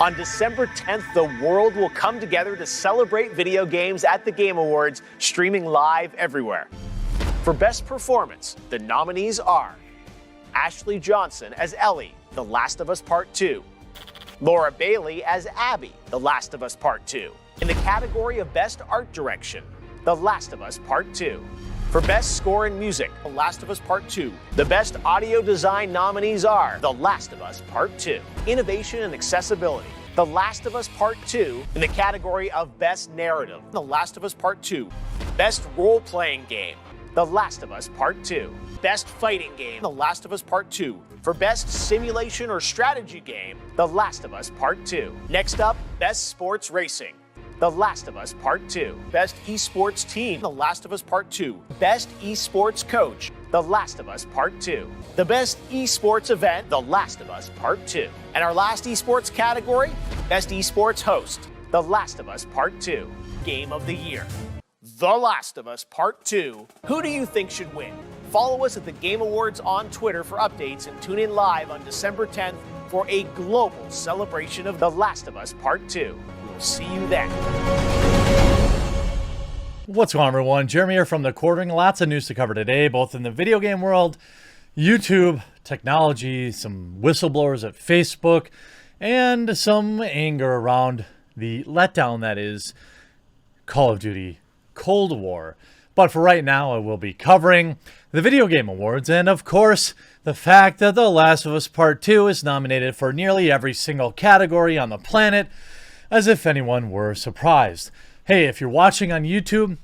On December 10th, the world will come together to celebrate video games at the Game Awards, streaming live everywhere. For Best Performance, the nominees are Ashley Johnson as Ellie, The Last of Us Part 2, Laura Bailey as Abby, The Last of Us Part 2. In the category of Best Art Direction, The Last of Us Part 2. For Best Score and Music, The Last of Us Part 2. The Best Audio Design nominees are The Last of Us Part 2. Innovation and Accessibility, The Last of Us Part 2. In the category of Best Narrative, The Last of Us Part 2. Best Role-Playing Game, The Last of Us Part 2. Best Fighting Game, The Last of Us Part 2. For Best Simulation or Strategy Game, The Last of Us Part 2. Next up, Best Sports Racing, The Last of Us Part 2. Best Esports Team, The Last of Us Part 2. Best Esports Coach, The Last of Us Part 2. The Best Esports Event, The Last of Us Part 2. And our last esports category, Best Esports Host, The Last of Us Part 2. Game of the Year, The Last of Us Part 2. Who do you think should win? Follow us at the Game Awards on Twitter for updates and tune in live on December 10th for a global celebration of The Last of Us Part 2. We'll see you then. What's going on, everyone? Jeremy here from The Quartering. Lots of news to cover today, both in the video game world, YouTube, technology, some whistleblowers at Facebook, and some anger around the letdown that is Call of Duty Cold War. But for right now, I will be covering the Video Game Awards and, of course, the fact that The Last of Us Part 2 is nominated for nearly every single category on the planet, as if anyone were surprised. Hey, if you're watching on YouTube,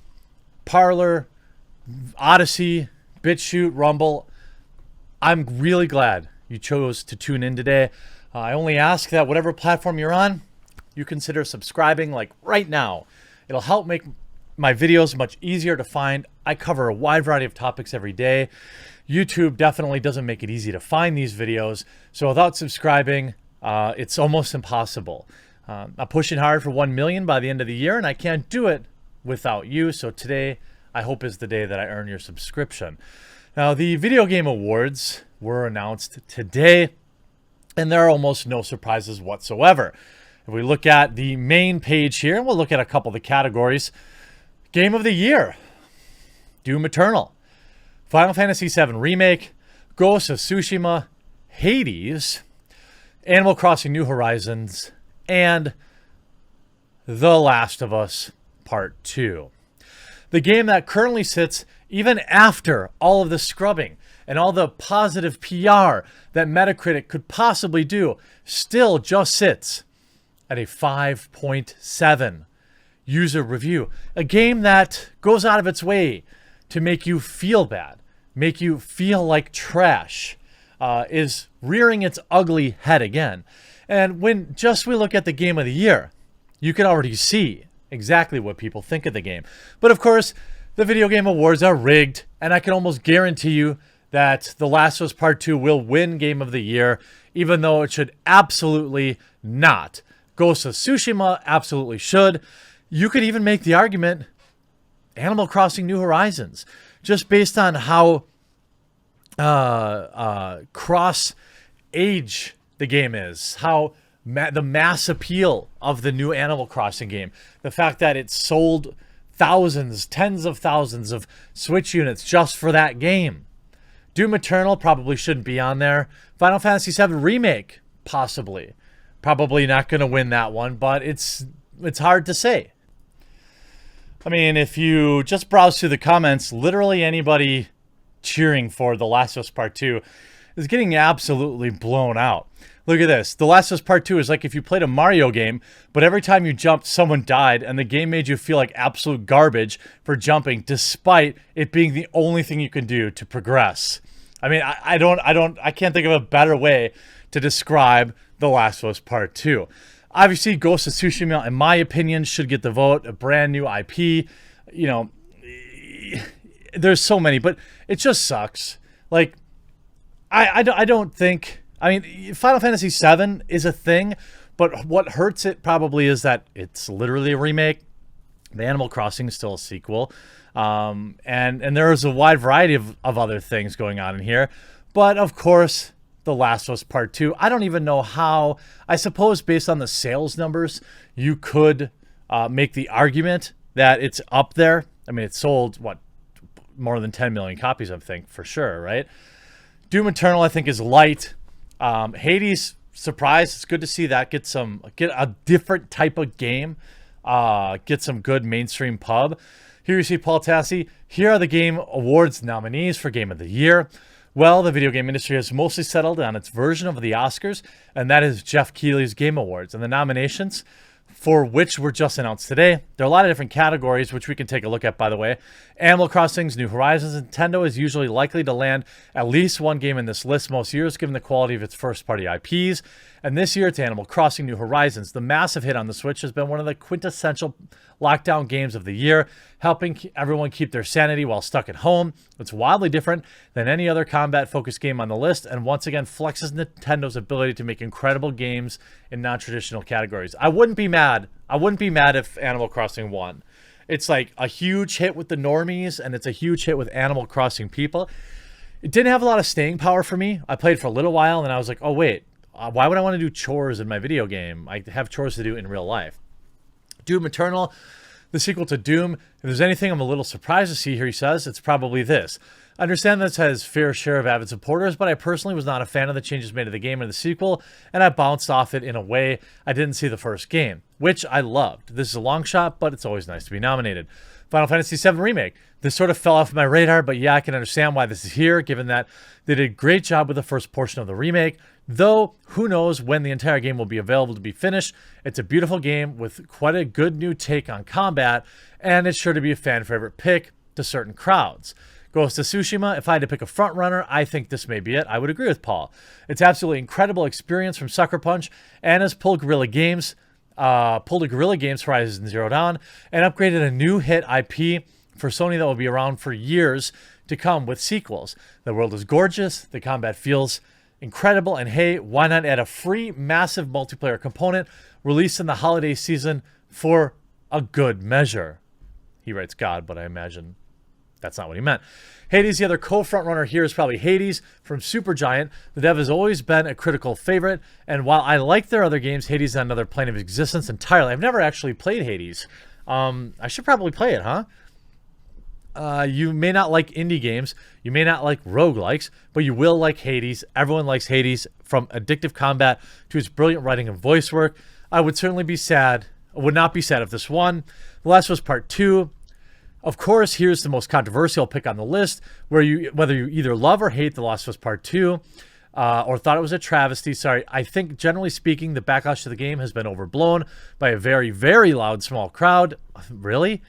Parler, Odyssey, BitChute, Rumble, I'm really glad you chose to tune in today. I only ask that whatever platform you're on, you consider subscribing like right now. It'll help make my videos much easier to find. I cover a wide variety of topics every day. YouTube definitely doesn't make it easy to find these videos. So without subscribing, it's almost impossible. I'm pushing hard for 1 million by the end of the year, and I can't do it without you. So today, I hope, is the day that I earn your subscription. Now, the Video Game Awards were announced today, and there are almost no surprises whatsoever. If we look at the main page here, we'll look at a couple of the categories. Game of the Year, Doom Eternal, Final Fantasy VII Remake, Ghost of Tsushima, Hades, Animal Crossing New Horizons, and The Last of Us Part 2. The game that currently sits, even after all of the scrubbing and all the positive PR that Metacritic could possibly do, still just sits at a 5.7 user review. A game that goes out of its way to make you feel bad, make you feel like trash, is rearing its ugly head again. And when just we look at the Game of the Year, you can already see exactly what people think of the game. But of course, the Video Game Awards are rigged, and I can almost guarantee you that The Last of Us Part 2 will win Game of the Year, even though it should absolutely not. Ghost of Tsushima absolutely should. You could even make the argument Animal Crossing New Horizons, just based on how cross-age the game is, how the mass appeal of the new Animal Crossing game, the fact that it sold thousands, tens of thousands of Switch units just for that game. Doom Eternal probably shouldn't be on there. Final Fantasy VII Remake, possibly. Probably not going to win that one, but it's hard to say. I mean, if you just browse through the comments, literally anybody cheering for The Last of Us Part 2 is getting absolutely blown out. Look at this. The Last of Us Part 2 is like if you played a Mario game, but every time you jumped, someone died, and the game made you feel like absolute garbage for jumping, despite it being the only thing you can do to progress. I mean, I can't think of a better way to describe The Last of Us Part 2. Obviously, Ghost of Tsushima, in my opinion, should get the vote. A brand new IP. You know, there's so many, but it just sucks. Like, I don't think... I mean, Final Fantasy VII is a thing, but what hurts it probably is that it's literally a remake. The Animal Crossing is still a sequel. And there is a wide variety of other things going on in here. But, of course, The Last of Us Part 2. I don't even know how. I suppose based on the sales numbers, you could make the argument that it's up there. I mean, it sold, what, more than 10 million copies, I think, for sure, right? Doom Eternal, I think, is light. Hades, surprise. It's good to see that get a different type of game. Get some good mainstream pub. Here you see Paul Tassi. Here are the Game Awards nominees for Game of the Year. Well, the video game industry has mostly settled on its version of the Oscars, and that is Jeff Keighley's Game Awards. And the nominations, for which were just announced today, there are a lot of different categories, which we can take a look at, by the way. Animal Crossing's New Horizons. Nintendo is usually likely to land at least one game in this list most years, given the quality of its first-party IPs. And this year, it's Animal Crossing New Horizons. The massive hit on the Switch has been one of the quintessential lockdown games of the year, helping everyone keep their sanity while stuck at home. It's wildly different than any other combat-focused game on the list, and once again flexes Nintendo's ability to make incredible games in non-traditional categories. I wouldn't be mad. I wouldn't be mad if Animal Crossing won. It's like a huge hit with the normies, and it's a huge hit with Animal Crossing people. It didn't have a lot of staying power for me. I played for a little while, and I was like, oh, wait, why would I want to do chores in my video game? I have chores to do in real life. Doom Eternal, the sequel to Doom. If there's anything I'm a little surprised to see here, he says, it's probably this. I understand this has fair share of avid supporters, but I personally was not a fan of the changes made to the game or the sequel, and I bounced off it in a way I didn't see the first game, which I loved. This is a long shot, but it's always nice to be nominated. Final Fantasy VII Remake. This sort of fell off my radar, but yeah, I can understand why this is here, given that they did a great job with the first portion of the remake. Though, who knows when the entire game will be available to be finished. It's a beautiful game with quite a good new take on combat, and it's sure to be a fan favorite pick to certain crowds. Ghost of Tsushima, if I had to pick a front runner, I think this may be it. I would agree with Paul. It's absolutely incredible experience from Sucker Punch, and has pulled a Guerrilla Games Horizon Zero Dawn, and upgraded a new hit IP for Sony that will be around for years to come with sequels. The world is gorgeous, the combat feels incredible, and hey, why not add a free massive multiplayer component released in the holiday season for a good measure? He writes God, but I imagine that's not what he meant. Hades, the other co-frontrunner here, is probably Hades from Supergiant. The dev has always been a critical favorite, and while I like their other games, Hades is on another plane of existence entirely. I've never actually played Hades. I should probably play it, huh? You may not like indie games, you may not like roguelikes, but you will like Hades. Everyone likes Hades, from addictive combat to its brilliant writing and voice work. I would certainly be sad, would not be sad if this won. The Last of Us Part 2. Of course, here's the most controversial pick on the list, whether you either love or hate The Last of Us Part 2, or thought it was a travesty. Sorry, I think generally speaking, the backlash to the game has been overblown by a very, very loud small crowd. Really?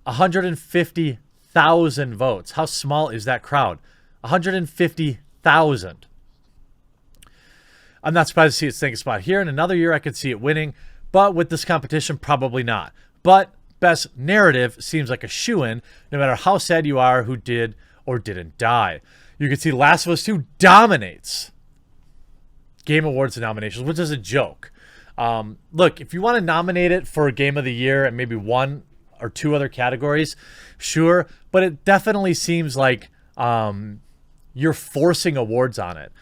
150,000 votes. How small is that crowd? 150,000. I'm not surprised to see it staying a spot here. In another year, I could see it winning, but with this competition, probably not. But Best Narrative seems like a shoo-in, no matter how sad you are who did or didn't die. You can see Last of Us 2 dominates Game Awards nominations, which is a joke. Look, if you want to nominate it for Game of the Year and maybe one or two other categories, sure, but it definitely seems like you're forcing awards on it.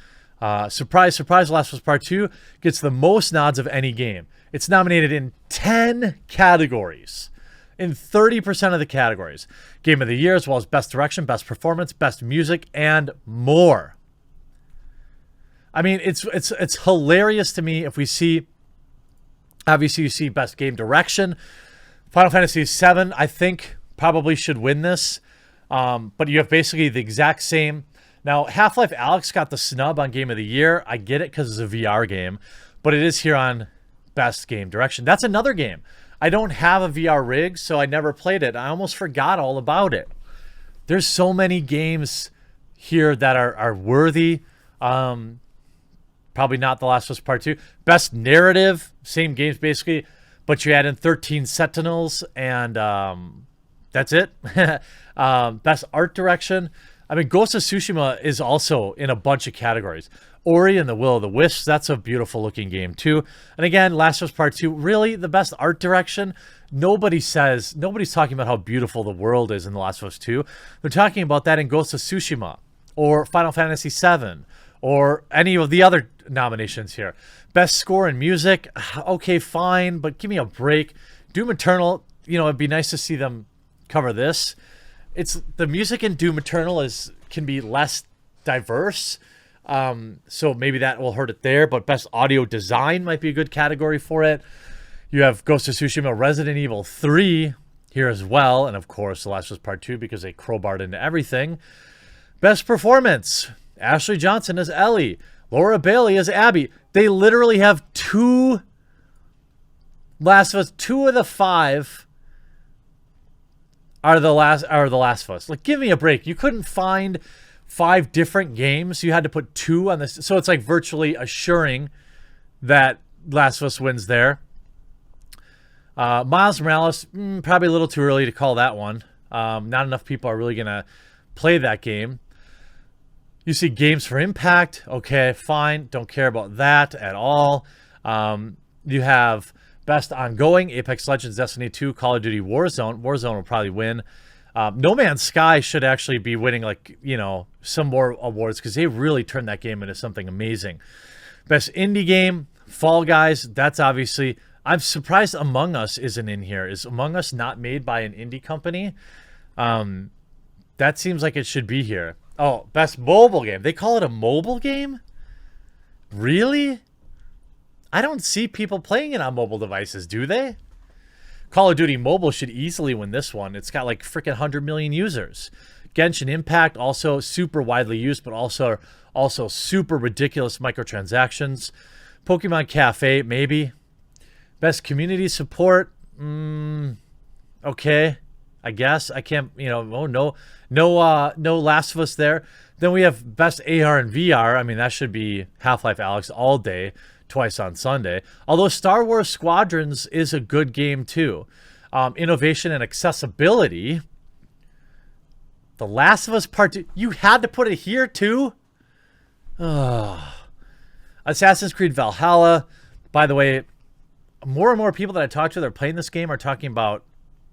Surprise, surprise, Last of Us Part 2 gets the most nods of any game. It's nominated in 10 categories, in 30% of the categories. Game of the Year, as well as Best Direction, Best Performance, Best Music, and more. I mean, it's hilarious to me if we see, obviously you see Best Game Direction. Final Fantasy VII, I think, probably should win this. But you have basically the exact same. Now, Half-Life Alyx got the snub on Game of the Year. I get it because it's a VR game. But it is here on Best Game Direction. That's another game. I don't have a VR rig, so I never played it. I almost forgot all about it. There's so many games here that are worthy. Probably not The Last of Us Part 2. Best Narrative, same games basically. But you add in 13 Sentinels, and that's it. Best Art Direction. I mean, Ghost of Tsushima is also in a bunch of categories. Ori and the Will of the Wisps, that's a beautiful looking game too. And again, Last of Us Part 2, really the best art direction? Nobody's talking about how beautiful the world is in The Last of Us 2. They're talking about that in Ghost of Tsushima, or Final Fantasy VII, or any of the other nominations here. Best score in music, okay, fine, but give me a break. Doom Eternal, you know, it'd be nice to see them cover this. It's the music in Doom Eternal can be less diverse, so maybe that will hurt it there. But best audio design might be a good category for it. You have Ghost of Tsushima, Resident Evil 3 here as well, and of course The Last of Us Part 2 because they crowbarred into everything. Best performance, Ashley Johnson as Ellie, Laura Bailey as Abby. They literally have two Last of Us. 2 of the 5 are the Last of Us. Like, give me a break. You couldn't find 5 different games. You had to put 2 on this. So it's like virtually assuring that Last of Us wins there. Miles Morales, probably a little too early to call that one. Not enough people are really going to play that game. You see Games for Impact. Okay, fine. Don't care about that at all. You have Best Ongoing, Apex Legends, Destiny 2, Call of Duty Warzone. Warzone will probably win. No Man's Sky should actually be winning, like, you know, some more awards because they really turned that game into something amazing. Best Indie Game, Fall Guys. That's obviously... I'm surprised Among Us isn't in here. Is Among Us not made by an indie company? That seems like it should be here. Oh, Best Mobile Game. They call it a mobile game? Really? I don't see people playing it on mobile devices, do they? Call of Duty Mobile should easily win this one. It's got like freaking 100 million users. Genshin Impact, also super widely used, but also super ridiculous microtransactions. Pokemon Cafe, maybe. Best Community Support, okay, I guess. I can't, you know, no Last of Us there. Then we have Best AR and VR. I mean, that should be Half-Life Alyx all day, twice on Sunday. Although Star Wars Squadrons is a good game too. Innovation and accessibility. The Last of Us Part 2. You had to put it here too? Assassin's Creed Valhalla. By the way, more and more people that I talk to that are playing this game are talking about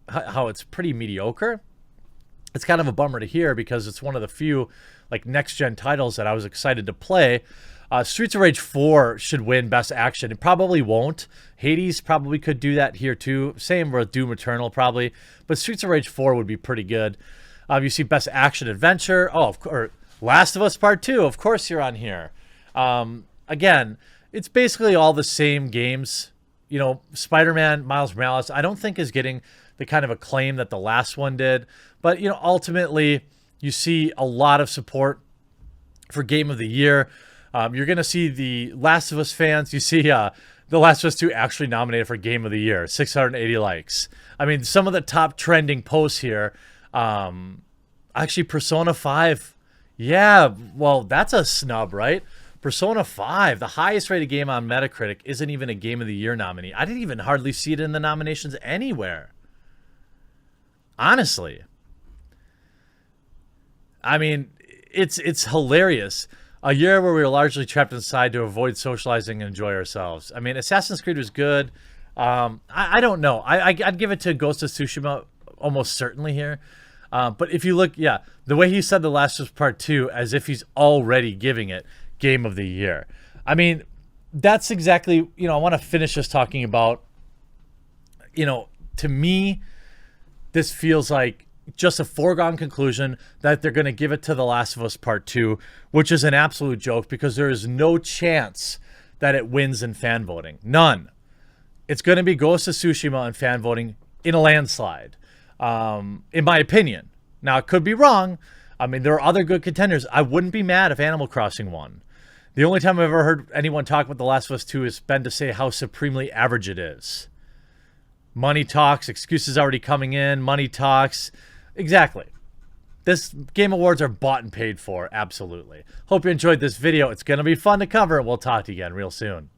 how it's pretty mediocre. It's kind of a bummer to hear because it's one of the few like next-gen titles that I was excited to play. Streets of Rage 4 should win Best Action. It probably won't. Hades probably could do that here too. Same with Doom Eternal probably. But Streets of Rage 4 would be pretty good. You see Best Action Adventure. Oh, of course. Last of Us Part 2. Of course you're on here. Again, it's basically all the same games. You know, Spider-Man, Miles Morales, I don't think is getting the kind of acclaim that the last one did. But, you know, ultimately, you see a lot of support for Game of the Year. You're going to see the Last of Us fans. You see The Last of Us 2 actually nominated for Game of the Year. 680 likes. I mean, some of the top trending posts here. Actually, Persona 5. Yeah, well, that's a snub, right? Persona 5, the highest rated game on Metacritic, isn't even a Game of the Year nominee. I didn't even hardly see it in the nominations anywhere. Honestly. I mean, it's hilarious. A year where we were largely trapped inside to avoid socializing and enjoy ourselves. I mean, Assassin's Creed was good. I don't know. I'd give it to Ghost of Tsushima almost certainly here. But if you look, yeah, the way he said The Last of Us Part 2 as if he's already giving it Game of the Year. I mean, that's exactly, you know, I want to finish this talking about, you know, to me, this feels like just a foregone conclusion that they're going to give it to The Last of Us Part 2, which is an absolute joke because there is no chance that it wins in fan voting. None. It's going to be Ghost of Tsushima in fan voting in a landslide, in my opinion. Now, it could be wrong. I mean, there are other good contenders. I wouldn't be mad if Animal Crossing won. The only time I've ever heard anyone talk about The Last of Us 2 has been to say how supremely average it is. Money talks, excuses already coming in, money talks. Exactly. This Game Awards are bought and paid for, absolutely. Hope you enjoyed this video. It's going to be fun to cover. We'll talk to you again real soon.